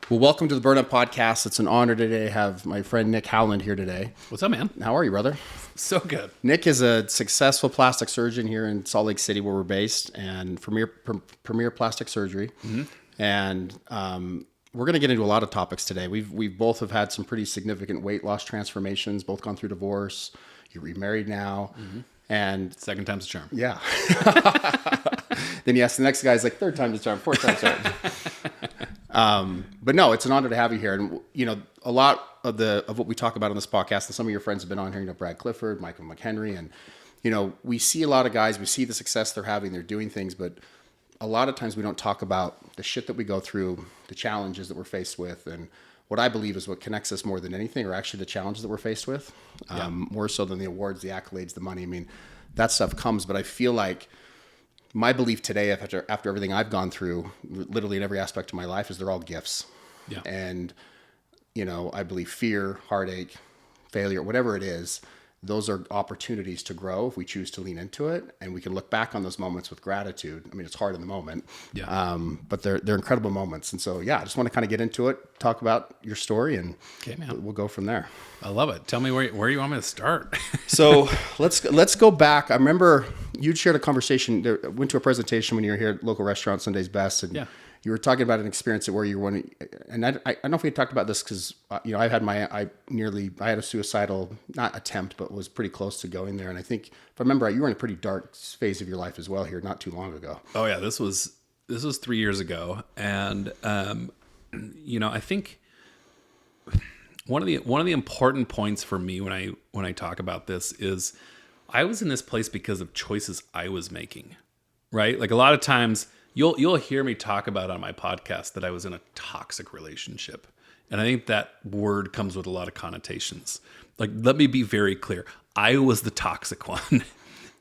Well, welcome to the Burn Up Podcast. It's an honor today to have my friend Nick Howland here today. What's up, man? How are you, brother? So good. Nick is a successful plastic surgeon here in Salt Lake City, where we're based, and premier plastic surgery. Mm-hmm. And we're going to get into a lot of topics today. We've both have had some pretty significant weight loss transformations. Both gone through divorce. You're remarried now, and second time's a charm. Yeah. Then you ask the next guy's like third time's a charm, fourth time's a charm. But no, it's an honor to have you here. And, you know, a lot of what we talk about on this podcast, and some of your friends have been on here, you know, Brad Clifford, Michael McHenry, and, you know, we see a lot of guys, we see the success they're having, they're doing things, but a lot of times we don't talk about the shit that we go through, the challenges that we're faced with, and what I believe is what connects us more than anything are actually the challenges that we're faced with, more so than the awards, the accolades, the money. I mean, that stuff comes, but I feel like my belief today, after everything I've gone through, literally in every aspect of my life, is they're all gifts. Yeah. And, you know, I believe fear, heartache, failure, whatever it is, those are opportunities to grow if we choose to lean into it. And we can look back on those moments with gratitude. I mean, it's hard in the moment, but they're incredible moments. And so, yeah, I just want to kind of get into it, talk about your story, and we'll go from there. I love it. Tell me where you want me to start. So let's go back. I remember you'd shared a conversation. Went to a presentation when you were here at local restaurant Sunday's Best, and you were talking about an experience where you were one. And I don't know if we had talked about this because you know I had a suicidal, not attempt, but was pretty close to going there. And I think if I remember right, you were in a pretty dark phase of your life as well here not too long ago. Oh yeah, this was 3 years ago, and you know, I think one of the important points for me when I talk about this is I was in this place because of choices I was making, right? Like a lot of times you'll hear me talk about on my podcast that I was in a toxic relationship. And I think that word comes with a lot of connotations. Like, let me be very clear. I was the toxic one.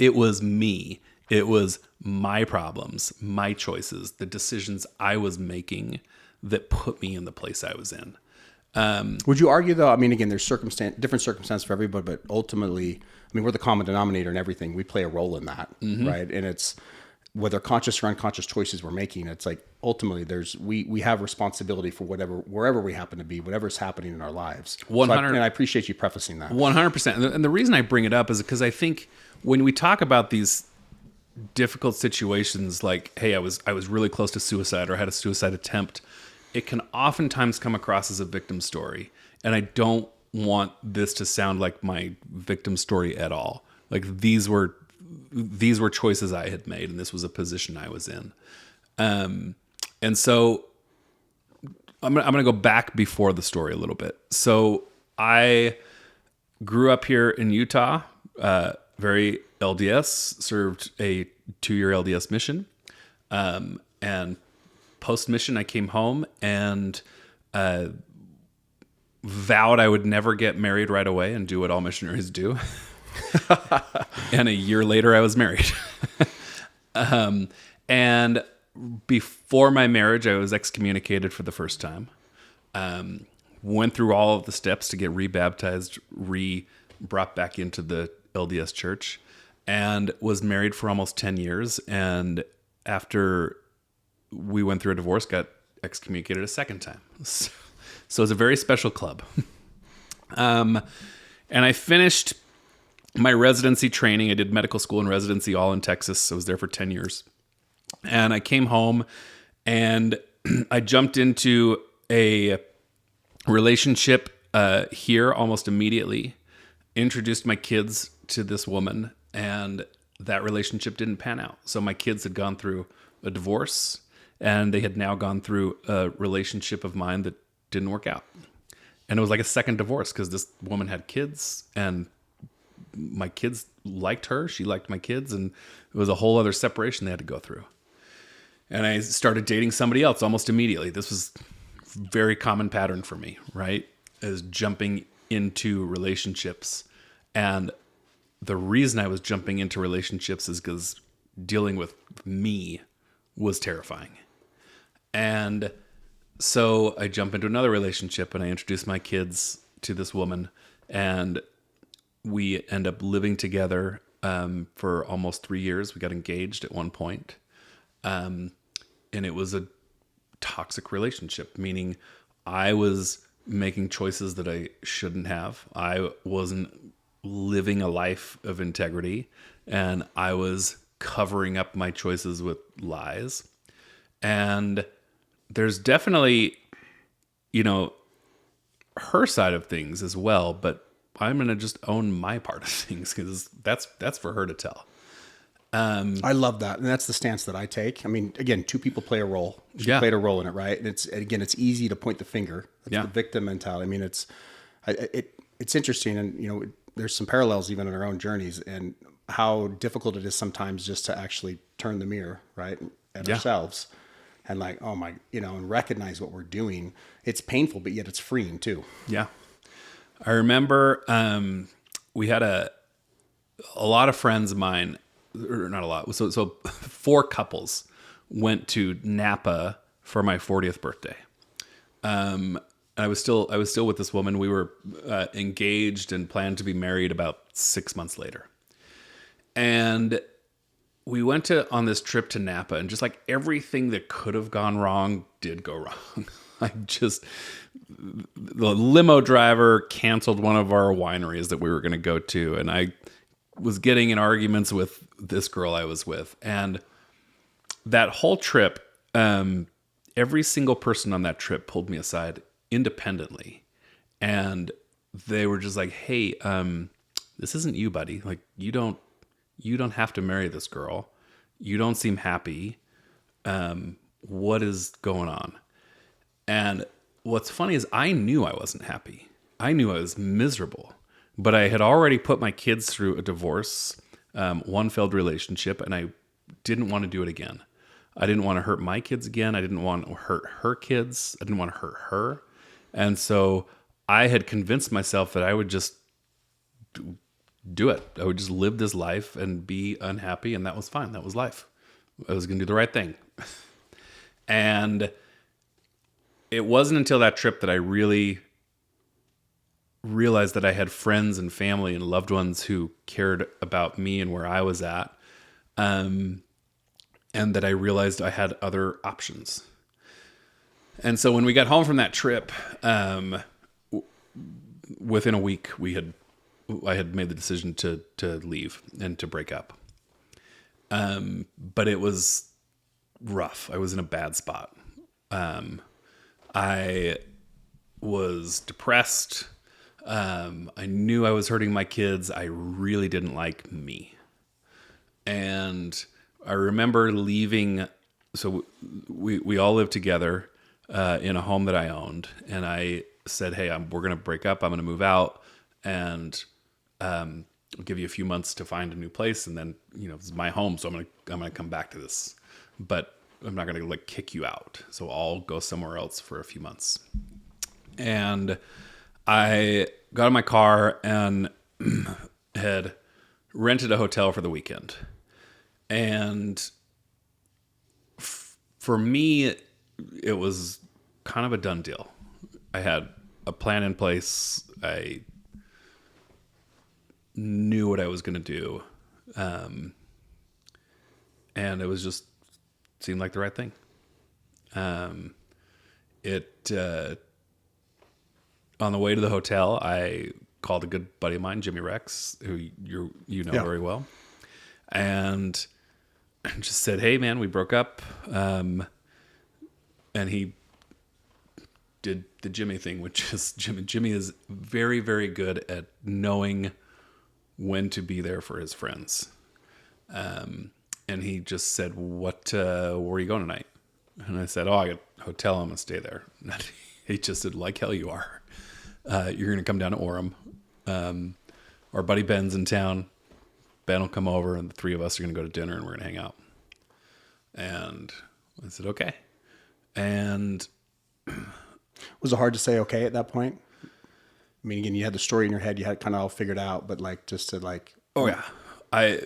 It was me. It was my problems, my choices, the decisions I was making that put me in the place I was in. Would you argue, though? I mean, again, there's different circumstances for everybody, but ultimately, I mean, we're the common denominator in everything. We play a role in that, right? And it's whether conscious or unconscious choices we're making. It's like ultimately, we have responsibility for wherever we happen to be, whatever's happening in our lives. 100, and I appreciate you prefacing that. 100%. And the reason I bring it up is because I think when we talk about these difficult situations, like, hey, I was really close to suicide or had a suicide attempt, it can oftentimes come across as a victim story. And I don't want this to sound like my victim story at all. Like these were choices I had made, and this was a position I was in. And so I'm going to go back before the story a little bit. So I grew up here in Utah, very LDS, served a 2-year LDS mission. And post-mission, I came home and vowed I would never get married right away and do what all missionaries do. And a year later, I was married. And before my marriage, I was excommunicated for the first time. Went through all of the steps to get rebaptized, brought back into the LDS church, and was married for almost 10 years. And after we went through a divorce, got excommunicated a second time. So it's a very special club. And I finished my residency training. I did medical school and residency all in Texas. I was there for 10 years. And I came home and I jumped into a relationship here almost immediately, introduced my kids to this woman, and that relationship didn't pan out. So my kids had gone through a divorce, and they had now gone through a relationship of mine that didn't work out. And it was like a second divorce because this woman had kids, and my kids liked her. She liked my kids, and it was a whole other separation they had to go through. And I started dating somebody else almost immediately. This was a very common pattern for me, right? Is jumping into relationships. And the reason I was jumping into relationships is because dealing with me was terrifying. And so I jump into another relationship and I introduce my kids to this woman, and we end up living together for almost 3 years. We got engaged at one point. And it was a toxic relationship, meaning I was making choices that I shouldn't have. I wasn't living a life of integrity, and I was covering up my choices with lies. And there's definitely, her side of things as well, but I'm going to just own my part of things because that's for her to tell. I love that. And that's the stance that I take. I mean, again, two people play a role. She played a role in it, right? And it's easy to point the finger. That's the victim mentality. I mean, it's interesting. And, there's some parallels even in our own journeys and how difficult it is sometimes just to actually turn the mirror, right, at ourselves and like, oh my, and recognize what we're doing. It's painful, but yet it's freeing too. Yeah. I remember we had a lot of friends of mine, or not a lot. So 4 couples went to Napa for my 40th birthday. I was still with this woman. We were engaged and planned to be married about 6 months later. And we went on this trip to Napa, and just like everything that could have gone wrong did go wrong. The limo driver canceled one of our wineries that we were going to go to, and I was getting in arguments with this girl I was with. And that whole trip, every single person on that trip pulled me aside independently, and they were just like, hey, this isn't you, buddy. Like, you don't have to marry this girl. You don't seem happy. What is going on? And what's funny is I knew I wasn't happy. I knew I was miserable, but I had already put my kids through a divorce, one failed relationship, and I didn't want to do it again. I didn't want to hurt my kids again. I didn't want to hurt her kids. I didn't want to hurt her. And so I had convinced myself that I would just do it. I would just live this life and be unhappy, and that was fine. That was life. I was going to do the right thing. And it wasn't until that trip that I really realized that I had friends and family and loved ones who cared about me and where I was at. And that I realized I had other options. And so when we got home from that trip, within a week, I had made the decision to leave and to break up. But it was rough. I was in a bad spot. I was depressed. I knew I was hurting my kids. I really didn't like me. And I remember leaving. So we all lived together in a home that I owned. And I said, hey, we're going to break up. I'm going to move out. And I'll give you a few months to find a new place, and then this is my home, so I'm gonna come back to this, but I'm not gonna like kick you out. So I'll go somewhere else for a few months. And I got in my car and had rented a hotel for the weekend. And for me, it was kind of a done deal. I had a plan in place. I knew what I was going to do. And it was just seemed like the right thing. On the way to the hotel, I called a good buddy of mine, Jimmy Rex, who you know very well. And just said, hey man, we broke up. And he did the Jimmy thing, which is Jimmy is very, very good at knowing when to be there for his friends. And he just said, where are you going tonight? And I said, I got a hotel. I'm going to stay there. And he just said, like hell you are. You're going to come down to Orem. Our buddy Ben's in town. Ben will come over, and the 3 of us are going to go to dinner, and we're going to hang out. And I said, okay. And was it hard to say okay at that point? I mean, again, you had the story in your head, you had it kind of all figured out, but like just to like, oh yeah, I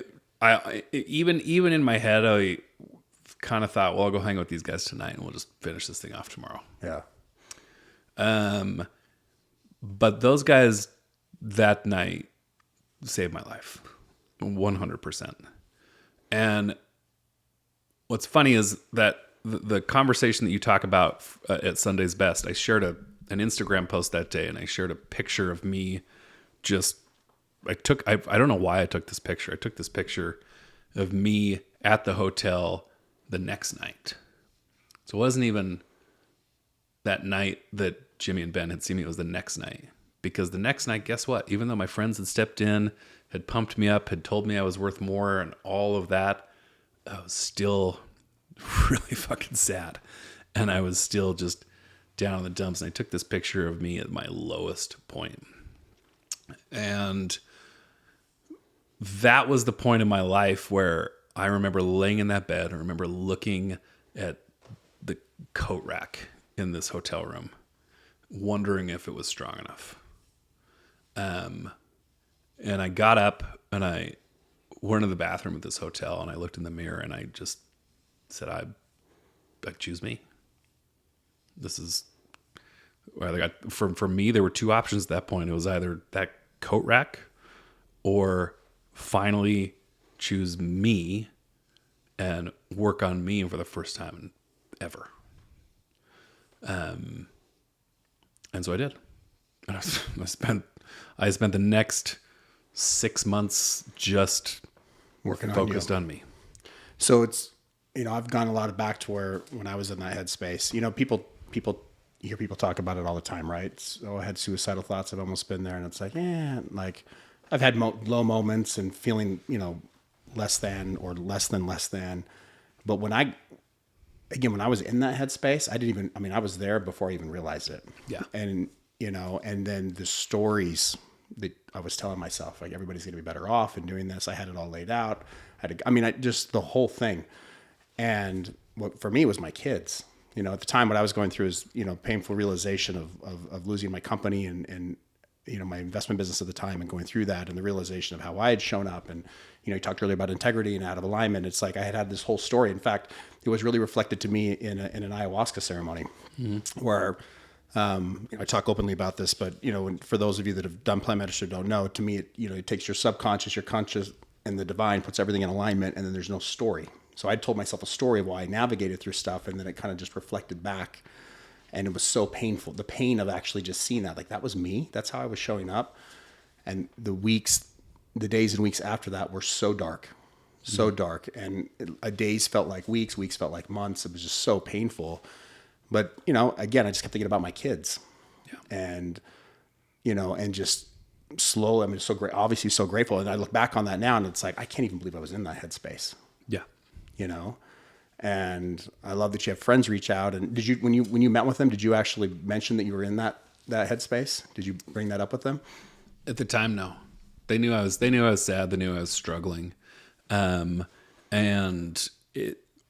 even in my head, I kind of thought, well, I'll go hang out with these guys tonight, and we'll just finish this thing off tomorrow. Yeah. But those guys that night saved my life, 100%. And what's funny is that the conversation that you talk about at Sunday's Best, I shared an Instagram post that day, and I shared a picture of me. I don't know why I took this picture. I took this picture of me at the hotel the next night. So it wasn't even that night that Jimmy and Ben had seen me. It was the next night. Because the next night, guess what? Even though my friends had stepped in, had pumped me up, had told me I was worth more and all of that, I was still really fucking sad. And I was still just down in the dumps. And I took this picture of me at my lowest point. And that was the point in my life where I remember laying in that bed. I remember looking at the coat rack in this hotel room, wondering if it was strong enough. And I got up and I went into the bathroom at this hotel, and I looked in the mirror and I just said, I choose me. This is for me, there were two options at that point. It was either that coat rack or finally choose me and work on me for the first time ever. And so I did. And I spent the next 6 months just Working focused on on me. So it's, I've gone a lot back to where when I was in that headspace, people, you hear people talk about it all the time, right? So I had suicidal thoughts. I've almost been there, and it's like, like I've had low moments and feeling, less than or less than. But when I was in that headspace, I was there before I even realized it. Yeah. And, and then the stories that I was telling myself, like, everybody's going to be better off in doing this. I had it all laid out. Just the whole thing. And what for me was my kids. At the time, what I was going through is, painful realization of losing my company and my investment business at the time, and going through that, and the realization of how I had shown up. And, you talked earlier about integrity and out of alignment. It's like I had this whole story. In fact, it was really reflected to me in an ayahuasca ceremony, where I talk openly about this, but, for those of you that have done plant medicine or don't know, to me, it takes your subconscious, your conscious, and the divine, puts everything in alignment, and then there's no story. So I told myself a story of why I navigated through stuff, and then it kind of just reflected back, and it was so painful. The pain of actually just seeing that was me. That's how I was showing up. And the days and weeks after that were so dark, dark. And days felt like weeks felt like months. It was just so painful. But, again, I just kept thinking about my kids. Yeah. And, and just slowly, so great, obviously so grateful. And I look back on that now, and it's like, I can't even believe I was in that headspace. Yeah. And I love that you have friends reach out. And did you, when you met with them, did you actually mention that you were in that headspace? Did you bring that up with them? At the time, no. They knew I was sad. They knew I was struggling. And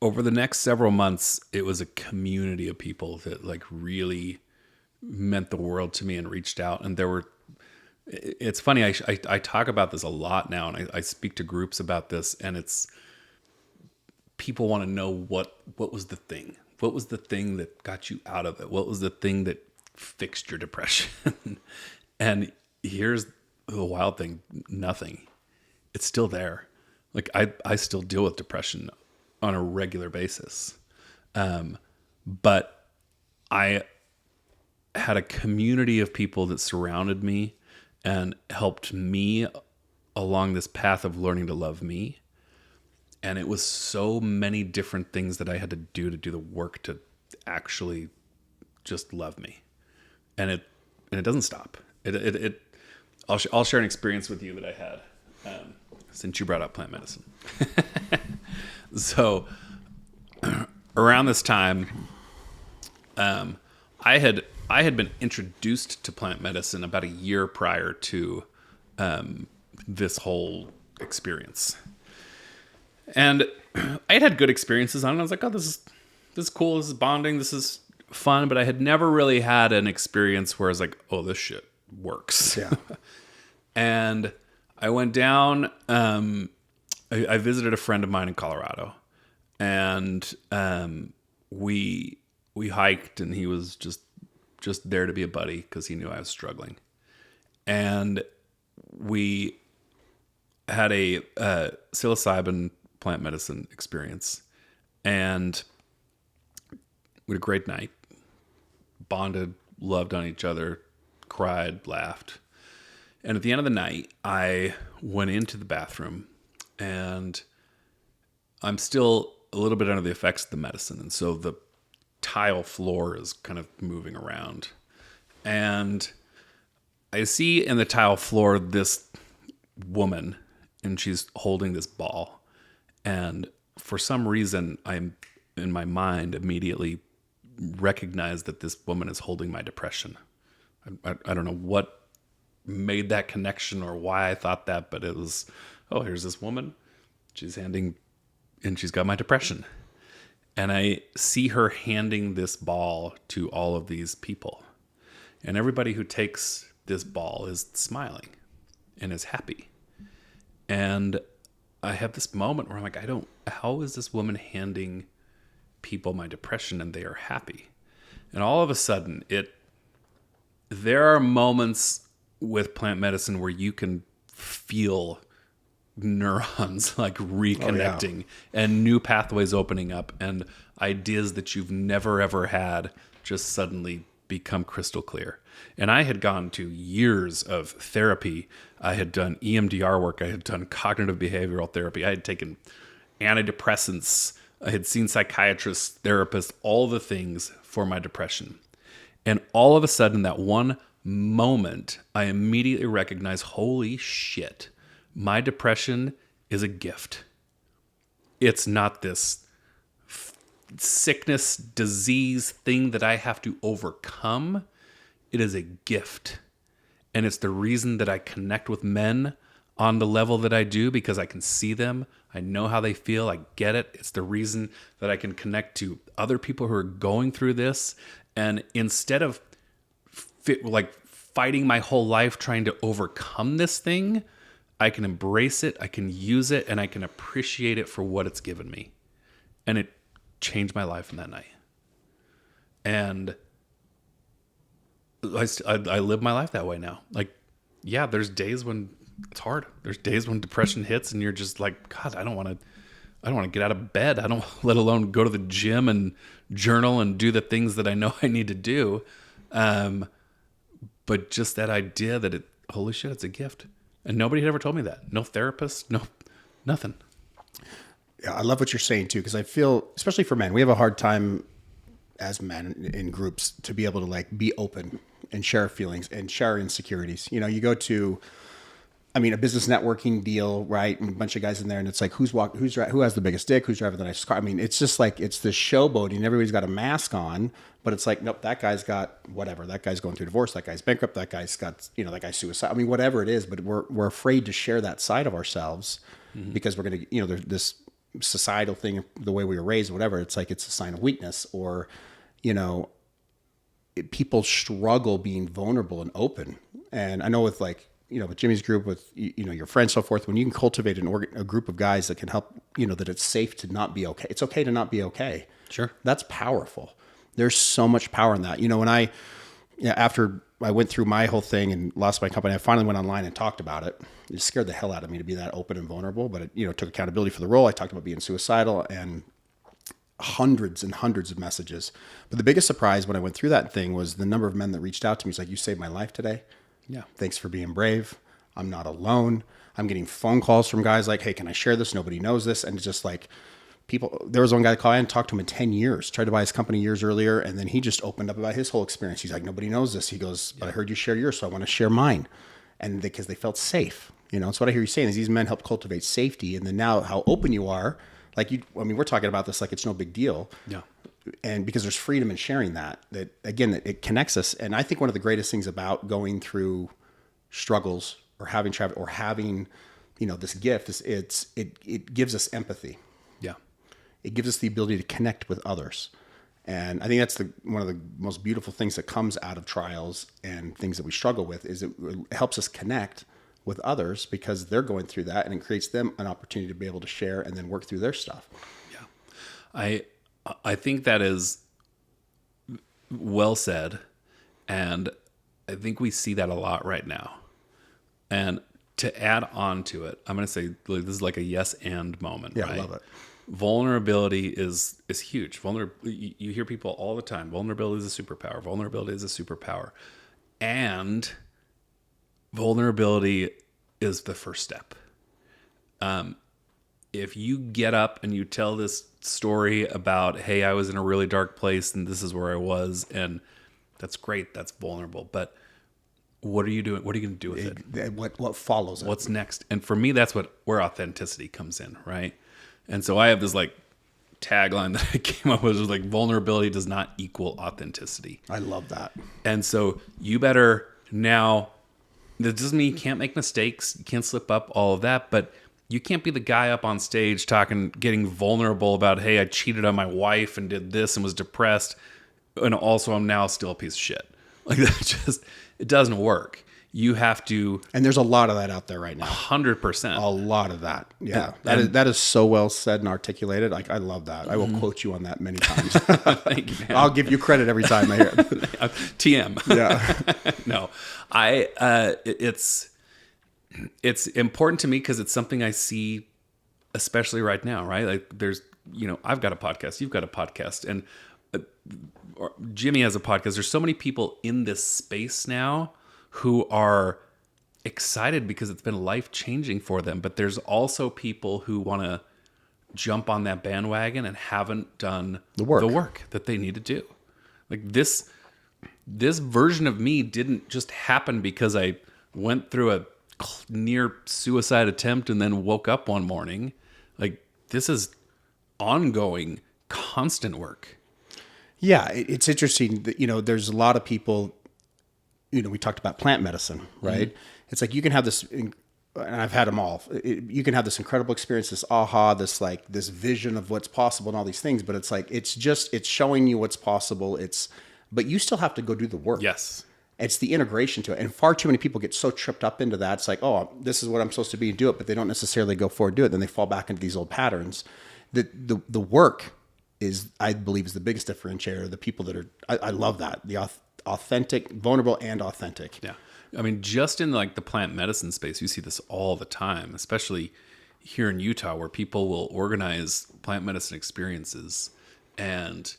over the next several months, it was a community of people that really meant the world to me and reached out. And it's funny. I talk about this a lot now, and I speak to groups about this, and it's, people want to know what was the thing? What was the thing that got you out of it? What was the thing that fixed your depression? And here's the wild thing. Nothing. It's still there. I still deal with depression on a regular basis. But I had a community of people that surrounded me and helped me along this path of learning to love me. And it was so many different things that I had to do the work to actually just love me. And it doesn't stop. I'll share an experience with you that I had, since you brought up plant medicine. So around this time, I had been introduced to plant medicine about a year prior to this whole experience. And I had good experiences on it. I was like, oh, this is cool. This is bonding. This is fun. But I had never really had an experience where I was like, oh, this shit works. Yeah. And I went down. I visited a friend of mine in Colorado, and we hiked, and he was just there to be a buddy because he knew I was struggling. And we had a psilocybin plant medicine experience, and We had a great night, bonded, loved on each other, cried, laughed. And at the end of the night, I went into the bathroom, and I'm still a little bit under the effects of the medicine. And so the tile floor is kind of moving around. And I see in the tile floor this woman, and she's holding this ball. And for some reason, I'm in my mind immediately recognize that this woman is holding my depression. I don't know what made that connection or why I thought that, but it was, oh, here's this woman. She's got my depression. And I see her handing this ball to all of these people. And everybody who takes this ball is smiling and is happy. And I have this moment where I'm like, how is this woman handing people my depression and they are happy? And all of a sudden, there are moments with plant medicine where you can feel neurons like reconnecting and new pathways opening up and ideas that you've never ever had just suddenly become crystal clear. And I had gone to years of therapy. I had done EMDR work. I had done cognitive behavioral therapy. I had taken antidepressants. I had seen psychiatrists, therapists, all the things for my depression. And all of a sudden, that one moment, I immediately recognized, holy shit, my depression is a gift. It's not this sickness, disease thing that I have to overcome. It is a gift. And it's the reason that I connect with men on the level that I do, because I can see them. I know how they feel. I get it. It's the reason that I can connect to other people who are going through this. And instead of fighting my whole life trying to overcome this thing, I can embrace it, I can use it, and I can appreciate it for what it's given me. And it changed my life in that night. And I live my life that way now. Like, yeah, there's days when it's hard. There's days when depression hits and you're just like, God, I don't want to get out of bed. I don't, let alone go to the gym and journal and do the things that I know I need to do. But just that idea that holy shit, it's a gift. And nobody had ever told me that. No therapist, no, nothing. Yeah, I love what you're saying too, because I feel, especially for men, we have a hard time as men in groups to be able to be open and share feelings and share insecurities. You know, you go to, a business networking deal, right? And a bunch of guys in there, and it's like, who has the biggest dick? Who's driving the nicest car? It's just like, it's this showboating. Everybody's got a mask on, but it's like, nope, that guy's got whatever. That guy's going through divorce. That guy's bankrupt. That guy's got, that guy's suicide. Whatever it is, but we're afraid to share that side of ourselves because we're going to, there's this societal thing, the way we were raised, whatever. It's like, it's a sign of weakness, or, people struggle being vulnerable and open. And I know with with Jimmy's group, with, your friends, so forth, when you can cultivate a group of guys that can help, that it's safe to not be okay. It's okay to not be okay. Sure. That's powerful. There's so much power in that. When after I went through my whole thing and lost my company, I finally went online and talked about it. It scared the hell out of me to be that open and vulnerable, but it, took accountability for the role. I talked about being suicidal and hundreds and hundreds of messages. But the biggest surprise when I went through that thing was the number of men that reached out to me. It's like, you saved my life today. Yeah. Thanks for being brave. I'm not alone. I'm getting phone calls from guys like, hey, can I share this? Nobody knows this. And it's just like people, there was one guy that called, I hadn't talked to him in 10 years, tried to buy his company years earlier. And then he just opened up about his whole experience. He's like, nobody knows this. He goes, but I heard you share yours, so I want to share mine. And because they felt safe, it's what I hear you saying is these men help cultivate safety. And then now how open you are, we're talking about this like it's no big deal. Yeah. And because there's freedom in sharing that again, it connects us. And I think one of the greatest things about going through struggles or having this gift is it gives us empathy. Yeah. It gives us the ability to connect with others. And I think that's one of the most beautiful things that comes out of trials and things that we struggle with is it helps us connect with others because they're going through that, and it creates them an opportunity to be able to share and then work through their stuff. Yeah. I think that is well said. And I think we see that a lot right now. And to add on to it, I'm going to say this is like a yes and moment. Yeah, right? I love it. vulnerability is huge. You hear people all the time. Vulnerability is a superpower. Vulnerability is a superpower. And vulnerability is the first step. If you get up and you tell this story about, hey, I was in a really dark place and this is where I was, and that's great. That's vulnerable. But what are you doing? What are you going to do with it? What follows it? What's next? And for me, that's where authenticity comes in, right? And so I have this like tagline that I came up with, was like, vulnerability does not equal authenticity. I love that. And so you better now, that doesn't mean you can't make mistakes, you can't slip up, all of that, but you can't be the guy up on stage getting vulnerable about, hey, I cheated on my wife and did this and was depressed, and also I'm now still a piece of shit. Like, that it doesn't work. You have to, and there's a lot of that out there right now. 100%. A lot of that. Yeah, that is so well said and articulated. Like, I love that. I will quote you on that many times. Thank you, man. I'll give you credit every time I hear it. TM. Yeah. No, it's important to me because it's something I see, especially right now, right? Like, there's, I've got a podcast, you've got a podcast, and Jimmy has a podcast. There's so many people in this space now who are excited because it's been life-changing for them. But there's also people who want to jump on that bandwagon and haven't done the work that they need to do. Like, this version of me didn't just happen because I went through a near suicide attempt and then woke up one morning. Like, this is ongoing, constant work. Yeah, it's interesting that, there's a lot of people, we talked about plant medicine, right? Mm-hmm. It's like you can have this, and I've had them all. You can have this incredible experience, this aha, this vision of what's possible and all these things, but it's like, it's showing you what's possible. But you still have to go do the work. Yes. It's the integration to it. And far too many people get so tripped up into that. It's like, oh, this is what I'm supposed to be and do it, but they don't necessarily go forward and do it. Then they fall back into these old patterns. The work is, I believe, is the biggest differentiator. The people that are, I love that. The authentic, vulnerable and authentic. Yeah. I mean, just in like the plant medicine space, you see this all the time, especially here in Utah, where people will organize plant medicine experiences and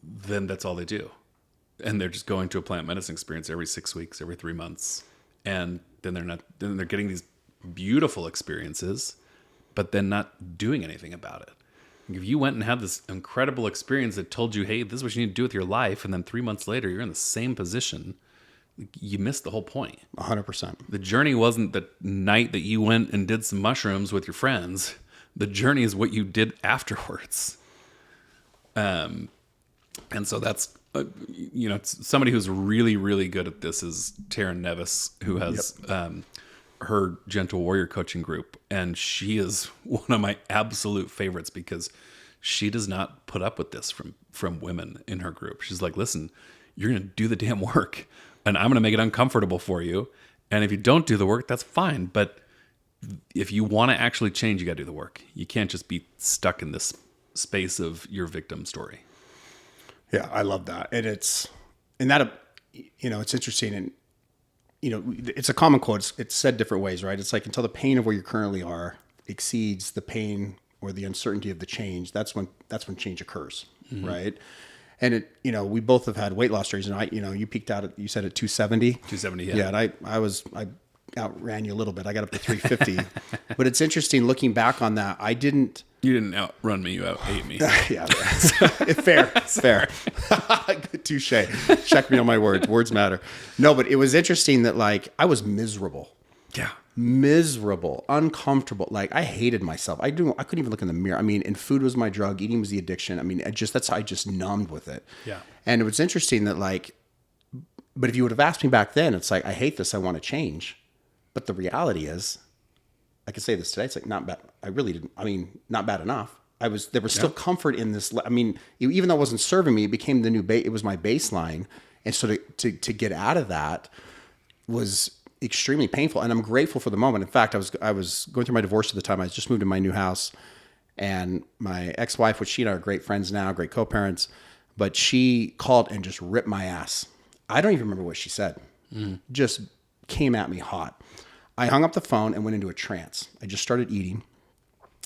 then that's all they do. And they're just going to a plant medicine experience every 6 weeks, every 3 months. And then they're getting these beautiful experiences, but then not doing anything about it. If you went and had this incredible experience that told you, hey, this is what you need to do with your life, and then 3 months later, you're in the same position, you missed the whole point. 100%. The journey wasn't the night that you went and did some mushrooms with your friends. The journey is what you did afterwards. And so that's, somebody who's really, really good at this is Taryn Nevis, who has her Gentle Warrior coaching group. And she is one of my absolute favorites because she does not put up with this from women in her group. She's like, listen, you're going to do the damn work and I'm going to make it uncomfortable for you. And if you don't do the work, that's fine. But if you want to actually change, you got to do the work. You can't just be stuck in this space of your victim story. Yeah, I love that. And it's interesting. And, it's a common quote. It's said different ways, right? It's like, until the pain of where you currently are exceeds the pain or the uncertainty of the change, that's when change occurs, mm-hmm. right? And we both have had weight loss journeys, and you peaked out you said at 270. 270, yeah. Yeah, and I outran you a little bit. I got up to 350. But it's interesting looking back on that. You didn't outrun me. You out-ate me. Yeah. Fair. Touche. Check me on my words. Words matter. No, but it was interesting that I was miserable. Yeah. Miserable, uncomfortable. Like, I hated myself. I couldn't even look in the mirror. I mean, and food was my drug. Eating was the addiction. I mean, that's how I just numbed with it. Yeah. And it was interesting that but if you would have asked me back then, it's like, I hate this. I want to change. But the reality is, I could say this today. It's like, not bad. I really didn't. I mean, not bad enough. There was still comfort in this. I mean, even though it wasn't serving me, it became the new it was my baseline. And so to get out of that was extremely painful. And I'm grateful for the moment. In fact, I was going through my divorce at the time. I just moved to my new house, and my ex-wife, which she and I are great friends now, great co-parents, but she called and just ripped my ass. I don't even remember what she said. Just came at me hot. I hung up the phone and went into a trance. I just started eating.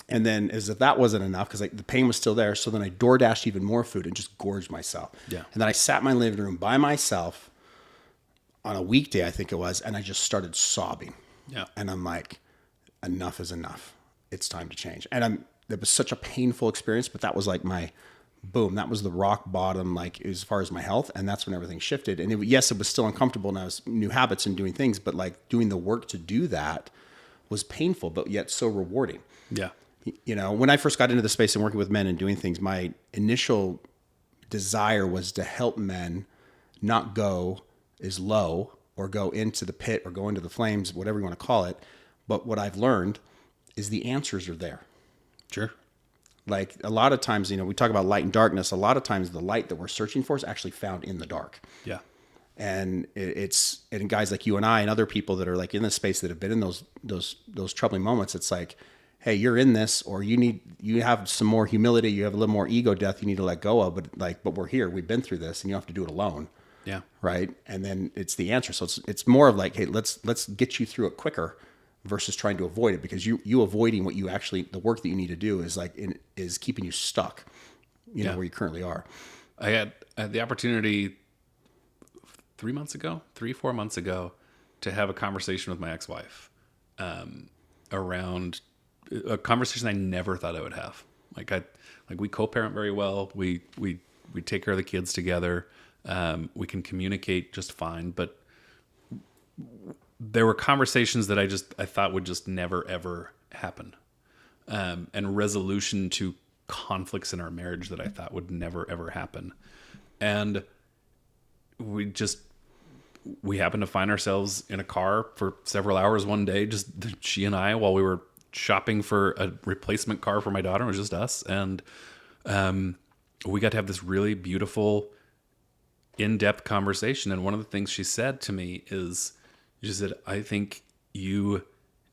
And then as if that wasn't enough, because like the pain was still there. So then I door dashed even more food and just gorged myself. Yeah. And then I sat in my living room by myself on a weekday, I think it was, and I just started sobbing. Yeah. And I'm like, enough is enough. It's time to change. And it was such a painful experience, but that was like my boom. That was the rock bottom, like as far as my health. And that's when everything shifted. And yes, it was still uncomfortable and I was new habits and doing things, but like doing the work to do that was painful, but yet so rewarding. Yeah. You know, when I first got into the space and working with men and doing things, my initial desire was to help men not go as low or go into the pit or go into the flames, whatever you want to call it. But what I've learned is the answers are there. Sure. Like a lot of times, you know, we talk about light and darkness. A lot of times the light that we're searching for is actually found in the dark. Yeah. And and guys like you and I and other people that are like in this space that have been in those troubling moments, it's like, hey, you're in this, or you have some more humility, you have a little more ego death you need to let go of, but we're here, we've been through this, and you don't have to do it alone. Yeah. Right. And then it's the answer. So it's more of like, hey, let's get you through it quicker versus trying to avoid it, because you avoiding what you actually, the work that you need to do is like, is keeping you stuck, you know, where you currently are. I had the opportunity 4 months ago to have a conversation with my ex-wife, around a conversation I never thought I would have. Like we co-parent very well. We take care of the kids together. We can communicate just fine, but there were conversations that I thought would just never ever happen. And resolution to conflicts in our marriage that I thought would never ever happen. And we happened to find ourselves in a car for several hours one day, just she and I, while we were shopping for a replacement car for my daughter. It was just us. And we got to have this really beautiful, in-depth conversation. And one of the things she said to me is, she said, I think you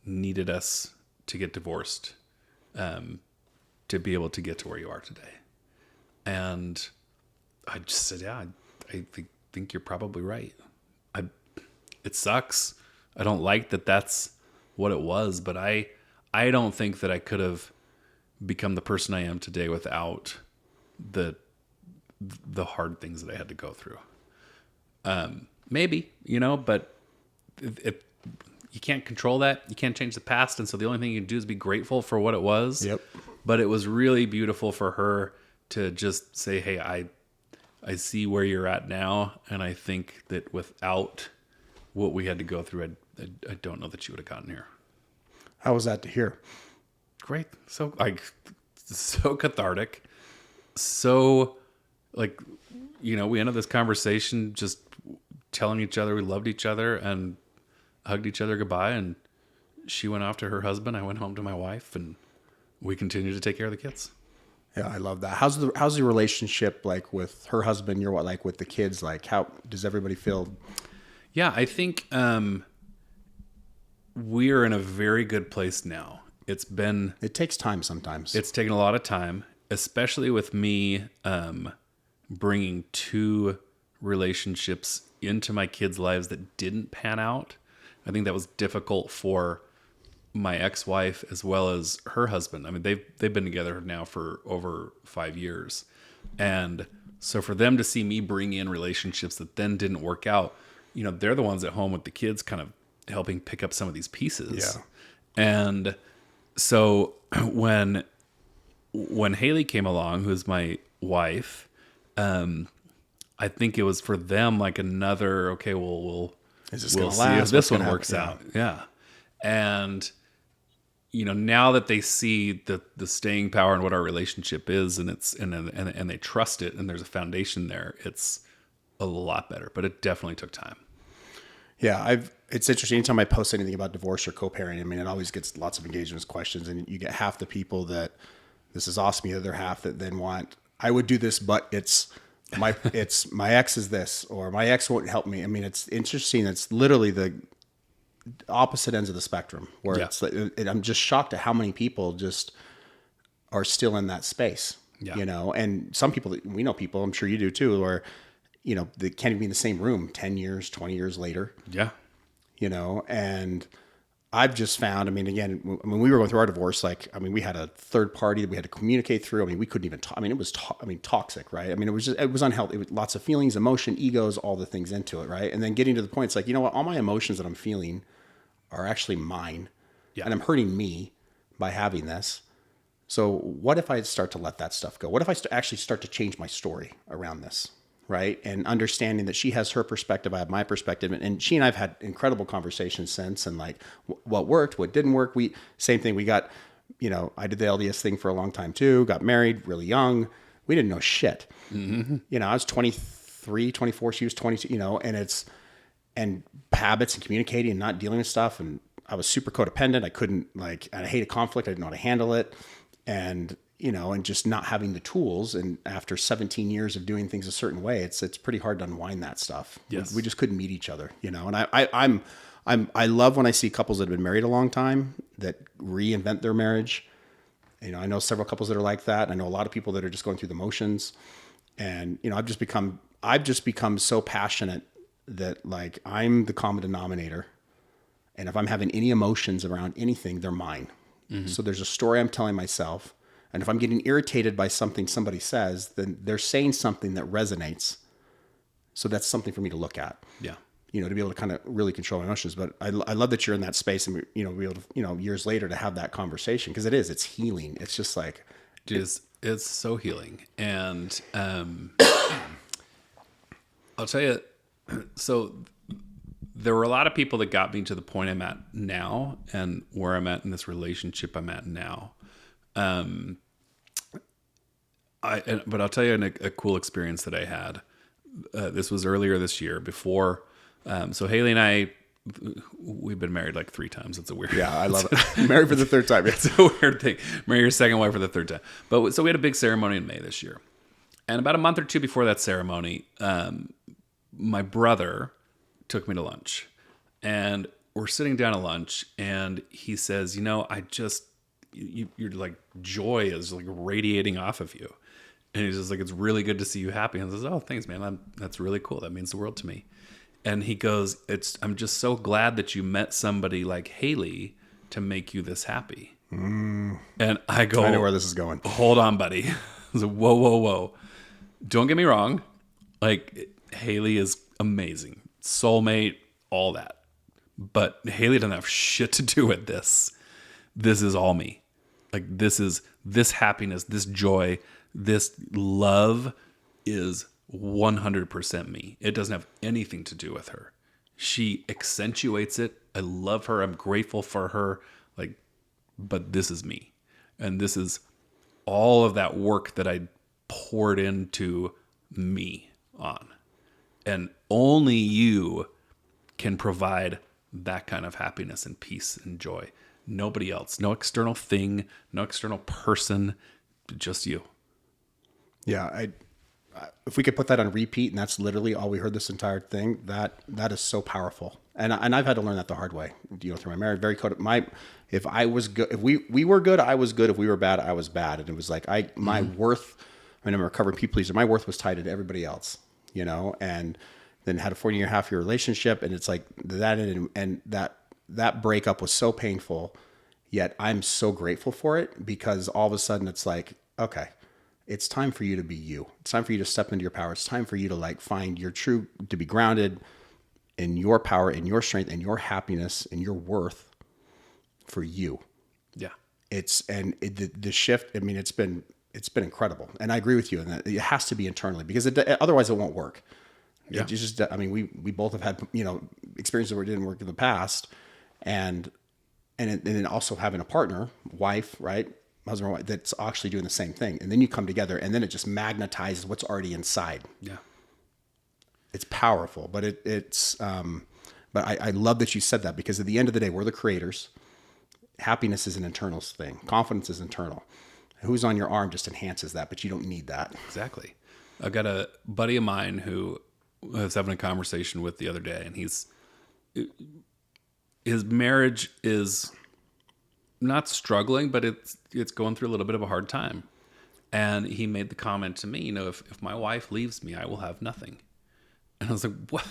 needed us to get divorced to be able to get to where you are today. And I just said, yeah, I think you're probably right. It sucks. I don't like that that's what it was, but I don't think that I could have become the person I am today without the hard things that I had to go through. Maybe, you know, but you can't control that. You can't change the past. And so the only thing you can do is be grateful for what it was. Yep. But it was really beautiful for her to just say, hey, I see where you're at now. And I think that without what we had to go through, I don't know that you would have gotten here. How was that to hear? Great. So cathartic. So like, you know, we ended this conversation just telling each other we loved each other and hugged each other goodbye. And she went off to her husband. I went home to my wife, and we continued to take care of the kids. Yeah, I love that. How's the relationship like with her husband? You're like with the kids? Like, how does everybody feel? Yeah, I think we're in a very good place now. It takes time sometimes. It's taken a lot of time, especially with me bringing two relationships into my kids' lives that didn't pan out. I think that was difficult for my ex-wife as well as her husband. I mean, they've been together now for over 5 years. And so for them to see me bring in relationships that then didn't work out, you know, they're the ones at home with the kids kind of helping pick up some of these pieces. Yeah. And so when Haley came along, who's my wife, I think it was for them like another, okay, well, we'll see if this one works out. Yeah. And, you know, now that they see the staying power and what our relationship is, and and they trust it, and there's a foundation there, it's a lot better, but it definitely took time. Yeah. It's interesting. Anytime I post anything about divorce or co-parenting, I mean, it always gets lots of engagements, questions, and you get half the people that this is awesome. The other half that then want, I would do this, but it's my ex is this, or my ex won't help me. I mean, it's interesting. It's literally the opposite ends of the spectrum where it's like, I'm just shocked at how many people just are still in that space, you know, and some people, we know people, I'm sure you do too, or, you know, they can't even be in the same room 10 years, 20 years later. Yeah. You know, and I've just found, I mean, again, when we were going through our divorce, like, I mean, we had a third party that we had to communicate through. I mean, we couldn't even talk. I mean, it was, toxic, right? I mean, it was unhealthy. It was lots of feelings, emotion, egos, all the things into it, right? And then getting to the point, it's like, you know what? All my emotions that I'm feeling are actually mine. Yeah. And I'm hurting me by having this. So what if I start to let that stuff go? What if I actually start to change my story around this? Right. And understanding that she has her perspective, I have my perspective. And she and I've had incredible conversations since, and like what worked, what didn't work. Same thing. We got, I did the LDS thing for a long time too, got married really young. We didn't know shit. Mm-hmm. I was 23, 24, she was 22, and habits and communicating and not dealing with stuff. And I was super codependent. I hated conflict. I didn't know how to handle it. And, and just not having the tools. And after 17 years of doing things a certain way, it's pretty hard to unwind that stuff. Yes. We just couldn't meet each other, and I love when I see couples that have been married a long time that reinvent their marriage. I know several couples that are like that. I know a lot of people that are just going through the motions, and, I've just become so passionate that like I'm the common denominator. And if I'm having any emotions around anything, they're mine. Mm-hmm. So there's a story I'm telling myself. And if I'm getting irritated by something somebody says, then they're saying something that resonates. So that's something for me to look at. Yeah. To be able to kind of really control my emotions. But I love that you're in that space and, be able to, years later to have that conversation. Because it's healing. It's just like. It's so healing. And I'll tell you, so there were a lot of people that got me to the point I'm at now and where I'm at in this relationship I'm at now. But I'll tell you a cool experience that I had. This was earlier this year before. So Haley and I, we've been married like 3 times. It's a weird. Yeah, I love it. Married for the 3rd time. It's a weird thing. Marry your second wife for the 3rd time. But so we had a big ceremony in May this year, and about a month or 2 before that ceremony, my brother took me to lunch, and we're sitting down at lunch, and he says, you're like joy is like radiating off of you. And he's just like, it's really good to see you happy. And I says, oh, thanks, man. That's really cool. That means the world to me. And he goes, I'm just so glad that you met somebody like Haley to make you this happy. And I go, I know where this is going. Hold on, buddy. I was like, whoa. Don't get me wrong. Like, Haley is amazing. Soulmate, all that. But Haley doesn't have shit to do with this. This is all me. Like, this happiness, this joy, this love is 100% me. It doesn't have anything to do with her. She accentuates it. I love her. I'm grateful for her. Like, but this is me. And this is all of that work that I poured into me on. And only you can provide that kind of happiness and peace and joy. Nobody else. No external thing, no external person, just you. Yeah, if we could put that on repeat, and that's literally all we heard this entire thing, that is so powerful. And I've had to learn that the hard way. Through my marriage, if I was good, if we were good, I was good. If we were bad, I was bad. And it was like my worth. I mean, I'm a recovering people pleaser. My worth was tied into everybody else, and then had a 14.5 year relationship, and it's like that, and that breakup was so painful. Yet I'm so grateful for it, because all of a sudden it's like, okay, it's time for you to be you. It's time for you to step into your power. It's time for you to like find your true, to be grounded in your power, in your strength, in your happiness, and your worth for you. Yeah. The shift. I mean, it's been incredible. And I agree with you in that it has to be internally, because otherwise it won't work. Yeah. It's just, I mean, we both have had, experiences where it didn't work in the past, and then also having a partner, wife, right? Husband or wife, that's actually doing the same thing. And then you come together, and then it just magnetizes what's already inside. Yeah. It's powerful, but but I love that you said that, because at the end of the day, we're the creators. Happiness is an internal thing. Confidence is internal. Who's on your arm just enhances that, but you don't need that. Exactly. I've got a buddy of mine who I was having a conversation with the other day, and his marriage is not struggling, but it's going through a little bit of a hard time. And he made the comment to me, if my wife leaves me, I will have nothing. And I was like, what?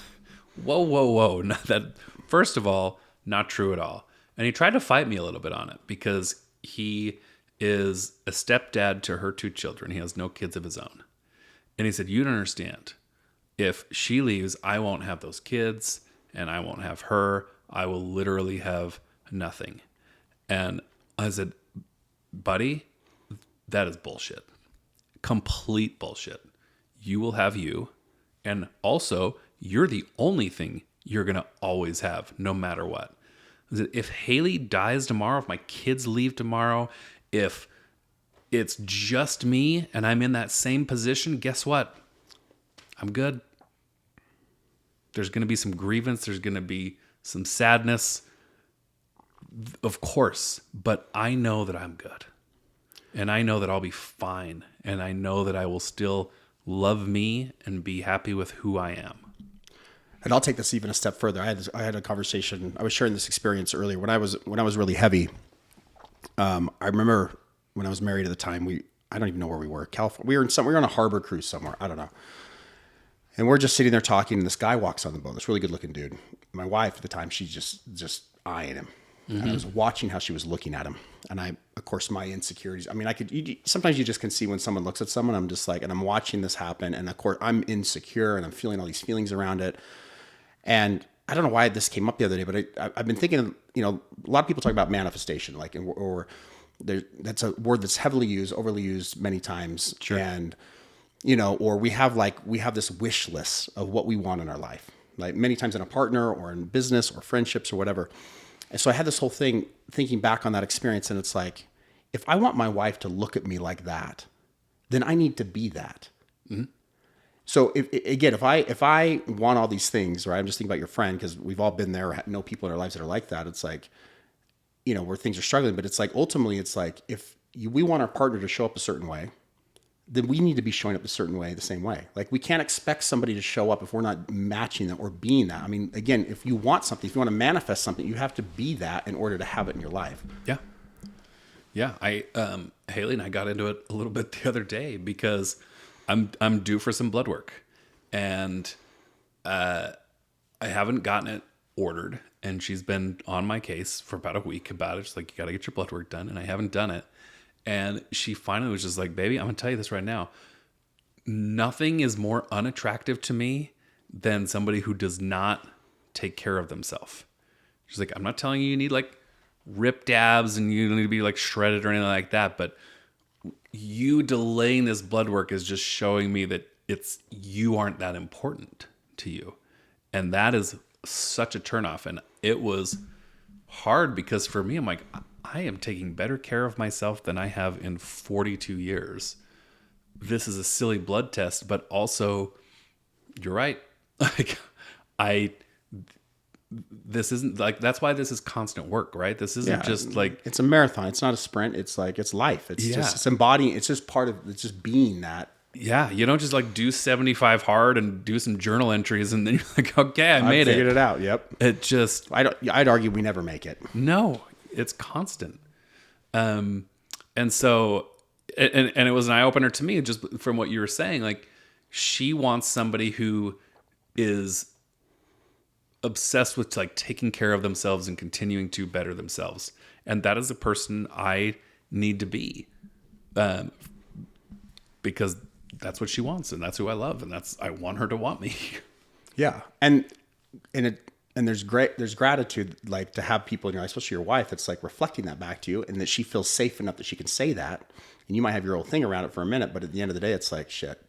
Whoa. No, that, first of all, not true at all. And he tried to fight me a little bit on it because he is a stepdad to her 2 children. He has no kids of his own. And he said, you don't understand. If she leaves, I won't have those kids and I won't have her. I will literally have nothing. And I said, buddy, that is bullshit. Complete bullshit. You will have you. And also, you're the only thing you're going to always have, no matter what. If Haley dies tomorrow, if my kids leave tomorrow, if it's just me and I'm in that same position, guess what? I'm good. There's going to be some grievance. There's going to be some sadness. Of course. But I know that I'm good. And I know that I'll be fine. And I know that I will still love me and be happy with who I am. And I'll take this even a step further. I had a conversation. I was sharing this experience earlier when I was really heavy. I remember when I was married at the time. I don't even know where we were. California. We were on a harbor cruise somewhere. I don't know. And we're just sitting there talking, and this guy walks on the boat. This really good looking dude. My wife at the time, she's just eyeing him. Mm-hmm. And I was watching how she was looking at him. And of course, my insecurities. I mean, sometimes you just can see when someone looks at someone. I'm just like, and I'm watching this happen. And of course, I'm insecure, and I'm feeling all these feelings around it. And I don't know why this came up the other day, but I've been thinking, a lot of people talk about manifestation, like, that's a word that's heavily used, overly used many times. Sure. And, or we have this wish list of what we want in our life, like many times in a partner or in business or friendships or whatever. And so I had this whole thing thinking back on that experience. And it's like, if I want my wife to look at me like that, then I need to be that. Mm-hmm. So if I want all these things, right? I'm just thinking about your friend, because we've all been there, know people in our lives that are like that. It's like, where things are struggling, but it's like, ultimately it's like, we want our partner to show up a certain way, then we need to be showing up a certain way, the same way. Like, we can't expect somebody to show up if we're not matching that or being that. I mean, again, if you want something, if you want to manifest something, you have to be that in order to have it in your life. Yeah. Yeah. Haley and I got into it a little bit the other day because I'm due for some blood work, and I haven't gotten it ordered, and she's been on my case for about a week about it. She's like, you got to get your blood work done, and I haven't done it. And she finally was just like, baby, I'm going to tell you this right now. Nothing is more unattractive to me than somebody who does not take care of themselves. She's like, I'm not telling you need like ripped abs and you need to be like shredded or anything like that, but you delaying this blood work is just showing me that you aren't that important to you. And that is such a turnoff. And it was hard because for me, I'm like, I am taking better care of myself than I have in 42 years. This is a silly blood test, but also you're right. Like this isn't like, that's why this is constant work, right? This isn't just like, it's a marathon. It's not a sprint. It's like, it's life. It's just, it's embodying. It's just part of, it's just being that. Yeah. You don't just like do 75 hard and do some journal entries and then you're like, okay, I made it. Figured it out. Yep. It just, I'd argue we never make it. No, it's constant. And so, and it was an eye opener to me just from what you were saying. Like, she wants somebody who is obsessed with like taking care of themselves and continuing to better themselves. And that is the person I need to be, because that's what she wants. And that's who I love. And I want her to want me. Yeah. And there's gratitude, like, to have people in your life, especially your wife, that's like reflecting that back to you, and that she feels safe enough that she can say that. And you might have your old thing around it for a minute, but at the end of the day, it's like, shit,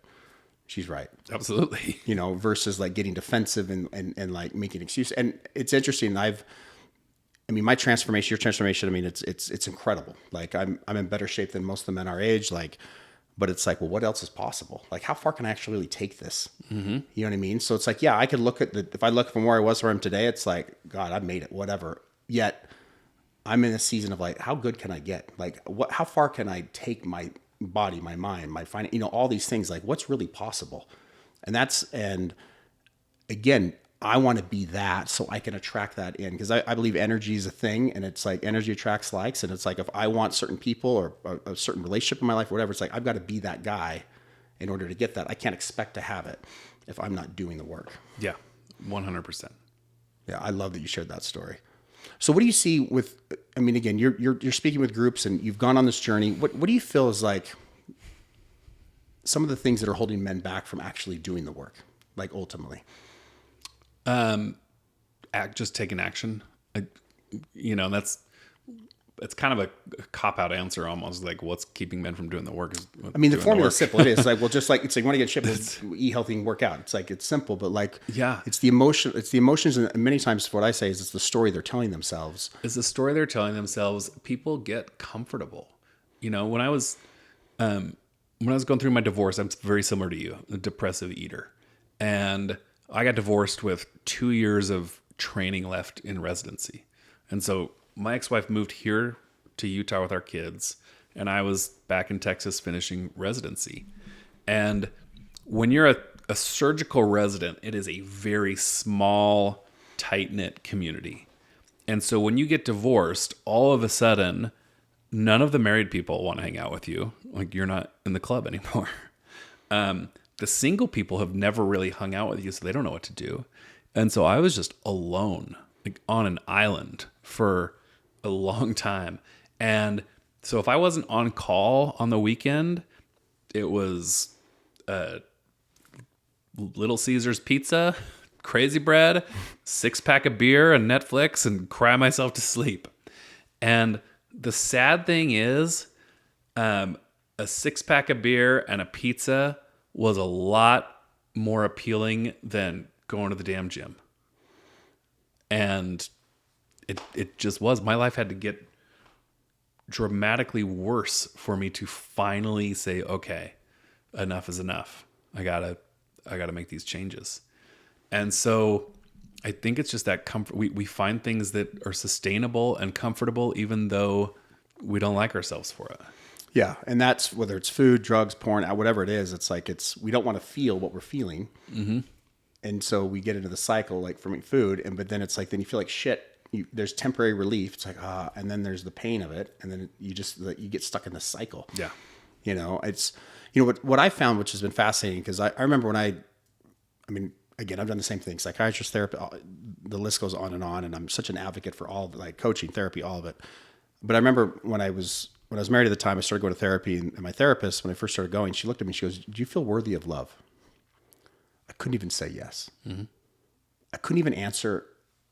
she's right. Absolutely. Versus like getting defensive and like making excuses. And it's interesting. My transformation, your transformation, I mean, it's incredible. Like, I'm in better shape than most of the men our age. Like, but it's like, well, what else is possible? Like, how far can I actually really take this? Mm-hmm. You know what I mean? So it's like, yeah, I could look at if I look from where I was, where I'm today, it's like, God, I made it, whatever. Yet I'm in a season of like, how good can I get? Like, how far can I take my body, my mind, my finance, all these things? Like, what's really possible? And again, I want to be that so I can attract that in, because I believe energy is a thing, and it's like energy attracts likes. And it's like, if I want certain people or a certain relationship in my life, or whatever, it's like, I've got to be that guy in order to get that. I can't expect to have it if I'm not doing the work. Yeah. 100%. Yeah. I love that you shared that story. So what do you see with, I mean, again, you're speaking with groups and you've gone on this journey. What do you feel is like some of the things that are holding men back from actually doing the work, like ultimately? Just taking action. It's kind of a cop-out answer almost. Like, what's keeping men from doing the work? I mean, the formula is simple. It is like, well, just like, it's like, you want to get shit, eat healthy and work out. It's like, it's simple, but like, yeah, it's the emotions. And many times what I say is it's the story they're telling themselves. It's the story they're telling themselves. People get comfortable. When I was going through my divorce, I'm very similar to you, a depressive eater. And I got divorced with 2 years of training left in residency. And so my ex-wife moved here to Utah with our kids, and I was back in Texas finishing residency. And when you're a surgical resident, it is a very small, tight-knit community. And so when you get divorced, all of a sudden, none of the married people want to hang out with you. Like, you're not in the club anymore. The single people have never really hung out with you, so they don't know what to do. And so I was just alone, like on an island for a long time. And so if I wasn't on call on the weekend, it was Little Caesars pizza, crazy bread, 6-pack of beer and Netflix, and cry myself to sleep. And the sad thing is, a 6-pack of beer and a pizza was a lot more appealing than going to the damn gym. And it just was. My life had to get dramatically worse for me to finally say, okay, enough is enough. I gotta make these changes. And so I think it's just that comfort. We find things that are sustainable and comfortable, even though we don't like ourselves for it. Yeah. And that's whether it's food, drugs, porn, whatever it is, it's like, we don't want to feel what we're feeling. Mm-hmm. And so we get into the cycle, like from food. But then it's like, then you feel like shit. There's temporary relief. It's like, and then there's the pain of it. And then you get stuck in this cycle. Yeah. It's, what I found, which has been fascinating, because I remember when I mean, again, I've done the same thing, psychiatrist, therapy, the list goes on. And I'm such an advocate for all of it, like coaching, therapy, all of it. But I remember when I was married at the time, I started going to therapy, and my therapist, when I first started going, she looked at me, she goes, "Do you feel worthy of love?" I couldn't even say yes. Mm-hmm. I couldn't even answer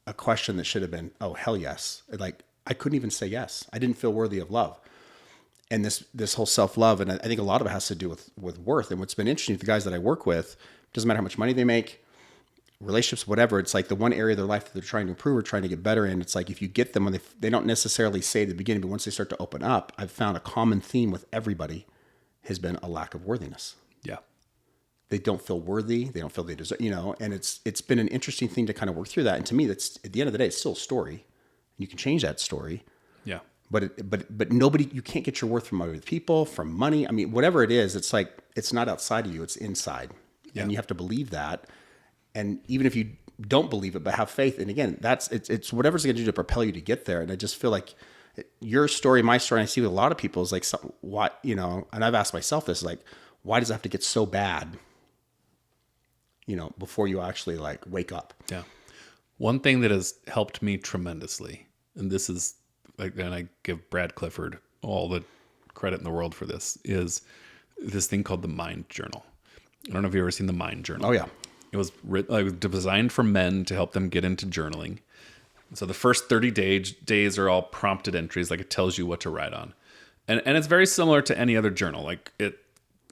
a question that should have been, "Oh, hell yes." Like, I couldn't even say yes. I didn't feel worthy of love. And this whole self-love, and I think a lot of it has to do with worth. And what's been interesting with the guys that I work with, doesn't matter how much money they make, relationships, whatever, it's like the one area of their life that they're trying to improve or trying to get better in. It's like, if you get them when they don't necessarily say at the beginning, but once they start to open up, I've found a common theme with everybody has been a lack of worthiness. Yeah. They don't feel worthy. They don't feel they deserve, and it's been an interesting thing to kind of work through that. And to me, that's, at the end of the day, it's still a story. You can change that story. Yeah. But nobody, you can't get your worth from other people, from money. I mean, whatever it is, it's like, it's not outside of you, it's inside. Yeah. And you have to believe that. And even if you don't believe it, but have faith. And again, it's whatever's going to do to propel you to get there. And I just feel like your story, my story, and I see with a lot of people is like, why, and I've asked myself this, like, why does it have to get so bad, before you actually like wake up? Yeah. One thing that has helped me tremendously, and this is like, and I give Brad Clifford all the credit in the world for this, is this thing called the Mind Journal. I don't know if you've ever seen the Mind Journal. Oh yeah. It was designed for men to help them get into journaling. So the first 30 days are all prompted entries, like it tells you what to write on. And it's very similar to any other journal. Like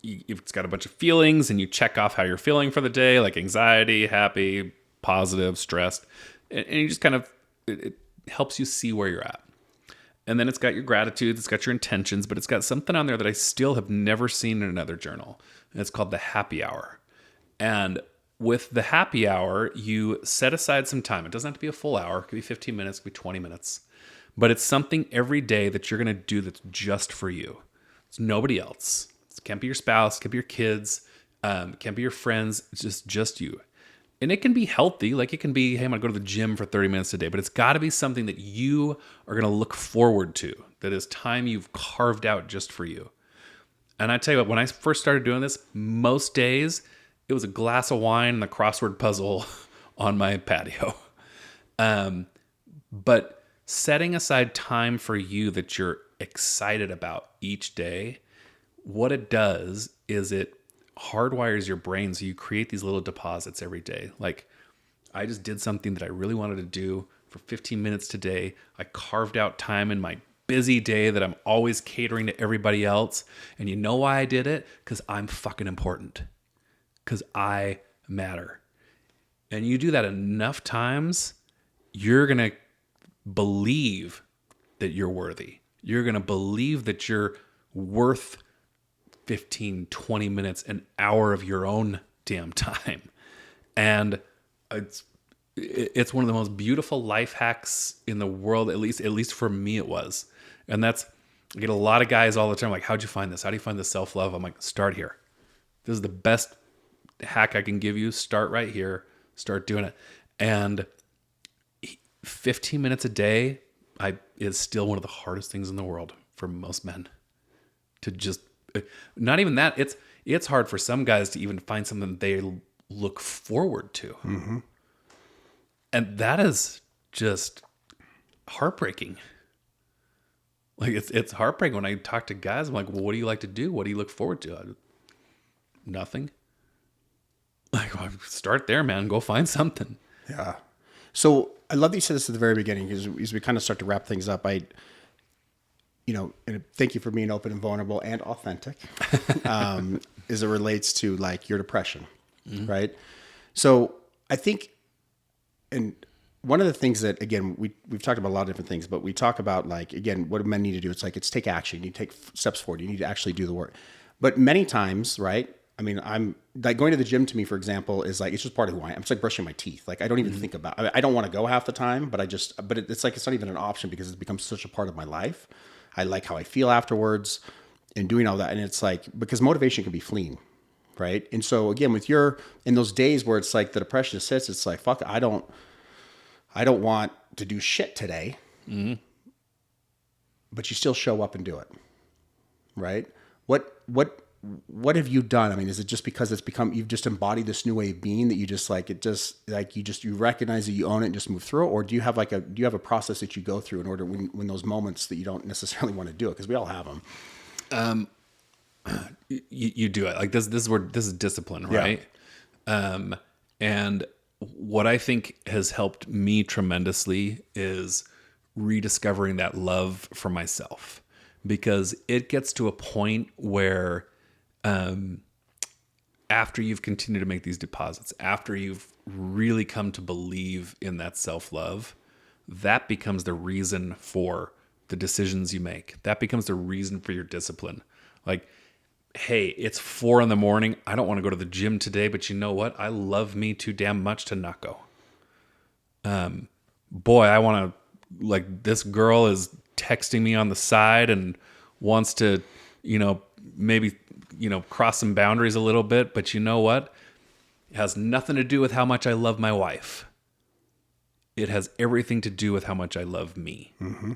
it's got a bunch of feelings, and you check off how you're feeling for the day, like anxiety, happy, positive, stressed. And you just kind of, it helps you see where you're at. And then it's got your gratitude, it's got your intentions, but it's got something on there that I still have never seen in another journal. And it's called the happy hour. And with the happy hour, you set aside some time. It doesn't have to be a full hour. It could be 15 minutes, it could be 20 minutes. But it's something every day that you're going to do that's just for you. It's nobody else. It can't be your spouse, it can't be your kids, it can't be your friends. It's just you. And it can be healthy. Like it can be, hey, I'm going to go to the gym for 30 minutes a day. But it's got to be something that you are going to look forward to. That is time you've carved out just for you. And I tell you what, when I first started doing this, most days it was a glass of wine and a crossword puzzle on my patio. But setting aside time for you that you're excited about each day, what it does is it hardwires your brain so you create these little deposits every day. Like, I just did something that I really wanted to do for 15 minutes today. I carved out time in my busy day that I'm always catering to everybody else. And you know why I did it? Because I'm fucking important. Because I matter. And you do that enough times, you're going to believe that you're worthy. You're going to believe that you're worth 15, 20 minutes, an hour of your own damn time. And it's one of the most beautiful life hacks in the world, at least for me it was. And I get a lot of guys all the time like, how'd you find this? How do you find the self-love? I'm like, start here. This is the best hack I can give you. Start right here. Start doing it. And 15 minutes a day is still one of the hardest things in the world for most men to just, not even that. It's hard for some guys to even find something they look forward to. Mm-hmm. And that is just heartbreaking. Like, it's heartbreaking when I talk to guys. I'm like, well, what do you like to do? What do you look forward to? Nothing. Like, well, start there, man. Go find something. Yeah. So I love that you said this at the very beginning, because as we kind of start to wrap things up, and thank you for being open and vulnerable and authentic, as it relates to like your depression, right? So I think, and one of the things that, again, we've talked about a lot of different things, but we talk about, like, again, what do men need to do? It's like, it's take action. You take steps forward. You need to actually do the work. But many times, right? I mean, I'm like, going to the gym to me, for example, is like, it's just part of who I am. It's like brushing my teeth. Like, I don't even think about, I don't want to go half the time, but it's like, it's not even an option because it's become such a part of my life. I like how I feel afterwards and doing all that. And it's like, because motivation can be fleeting. Right. And so again, in those days where it's like the depression sits, it's like, fuck, I don't want to do shit today, but you still show up and do it. Right. What have you done? I mean, is it just because you've just embodied this new way of being that you just like, you recognize that you own it and just move through it? Or do you have a process that you go through in order when those moments that you don't necessarily want to do it? Cause we all have them. You do it like this is discipline, right? Yeah. And what I think has helped me tremendously is rediscovering that love for myself, because it gets to a point where, after you've continued to make these deposits, after you've really come to believe in that self-love, that becomes the reason for the decisions you make. That becomes the reason for your discipline. Like, hey, it's 4 a.m. I don't want to go to the gym today, but you know what? I love me too damn much to not go. Boy, I want to, like, this girl is texting me on the side and wants to, maybe, cross some boundaries a little bit, but you know what? It has nothing to do with how much I love my wife. It has everything to do with how much I love me. Mm-hmm.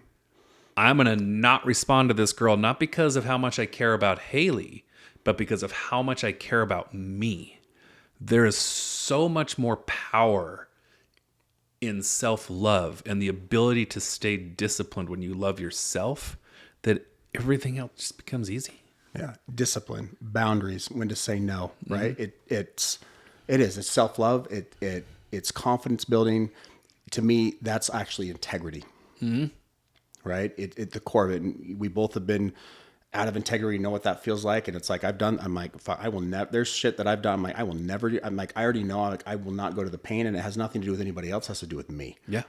I'm going to not respond to this girl, not because of how much I care about Haley, but because of how much I care about me. There is so much more power in self-love and the ability to stay disciplined when you love yourself that everything else just becomes easy. Yeah. Discipline, boundaries, when to say no, right? Mm-hmm. It's self-love. It's confidence building. To me, that's actually integrity. Mm-hmm. Right? The core of it. And we both have been out of integrity, know what that feels like. And it's like, I'm like, I will never, there's shit that I've done. I'm like, I will never do. I'm like, I already know, I will not go to the pain, and it has nothing to do with anybody else. It has to do with me. Yeah.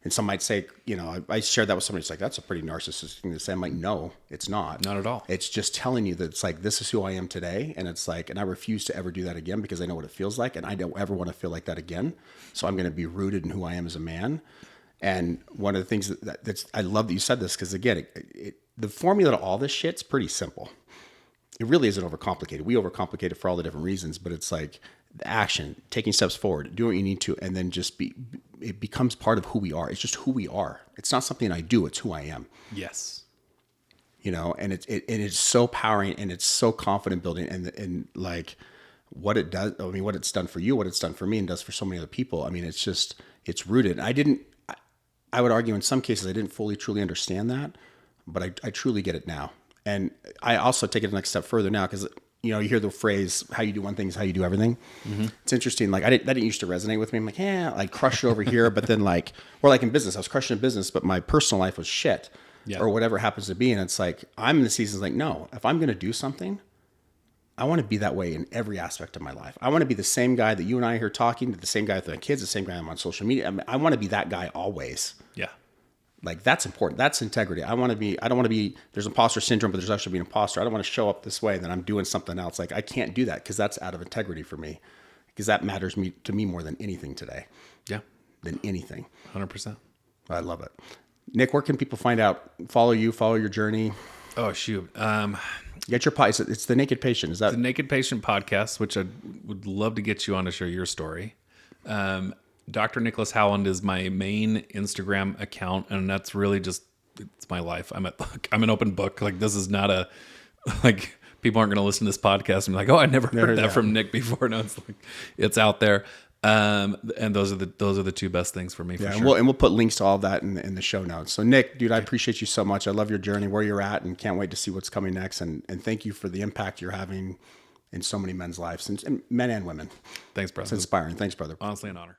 And some might say, I shared that with somebody. It's like, that's a pretty narcissistic thing to say. I'm like, no, it's not. Not at all. It's just telling you that it's like, this is who I am today. And it's like, and I refuse to ever do that again, because I know what it feels like. And I don't ever want to feel like that again. So I'm going to be rooted in who I am as a man. And one of the things that's I love that you said this, because again, the formula to all this shit's pretty simple. It really isn't overcomplicated. We overcomplicate it for all the different reasons, but it's like the action, taking steps forward, doing what you need to, and then it becomes part of who we are. It's just who we are. It's not something I do, it's who I am. Yes. And it's so powering, and it's so confident building, and like what it does, what it's done for you, what it's done for me, and does for so many other people. I mean, it's rooted. I would argue in some cases I didn't fully, truly understand that, but I truly get it now. And I also take it the next step further now because, you know, you hear the phrase, how you do one thing is how you do everything. It's interesting. Like that didn't used to resonate with me. I'm like, yeah, I crushed it over here. But then like, or like in business, I was crushing in business, but my personal life was shit or whatever happens to be. And it's like, I'm in the seasons like, no, if I'm going to do something, I want to be that way in every aspect of my life. I want to be the same guy that you and I are here talking to, the same guy with my kids, the same guy I'm on social media. I mean, I want to be that guy always. Yeah. Like that's important. That's integrity. I don't want to be, there's imposter syndrome, but there's actually being an imposter. I don't want to show up this way and then I'm doing something else. Like I can't do that because that's out of integrity for me because that matters to me more than anything today. Yeah. Than anything. 100%. I love it. Nick, where can people follow you, follow your journey? Oh, shoot. Get your podcast. It's The Naked Patient. Is that the Naked Patient podcast, which I would love to get you on to share your story. Dr. Nicholas Howland is my main Instagram account, and that's really just, it's my life. I'm an open book. Like this is not a, like people aren't going to listen to this podcast and be like, oh, I never heard that from Nick before. No, it's like, it's out there. And those are the two best things for me. For sure. And we'll put links to all of that in the show notes. So Nick, dude, I appreciate you so much. I love your journey, where you're at, and can't wait to see what's coming next. And thank you for the impact you're having in so many men's lives, and men and women. Thanks, brother. It's inspiring. Thanks, brother. Honestly, an honor.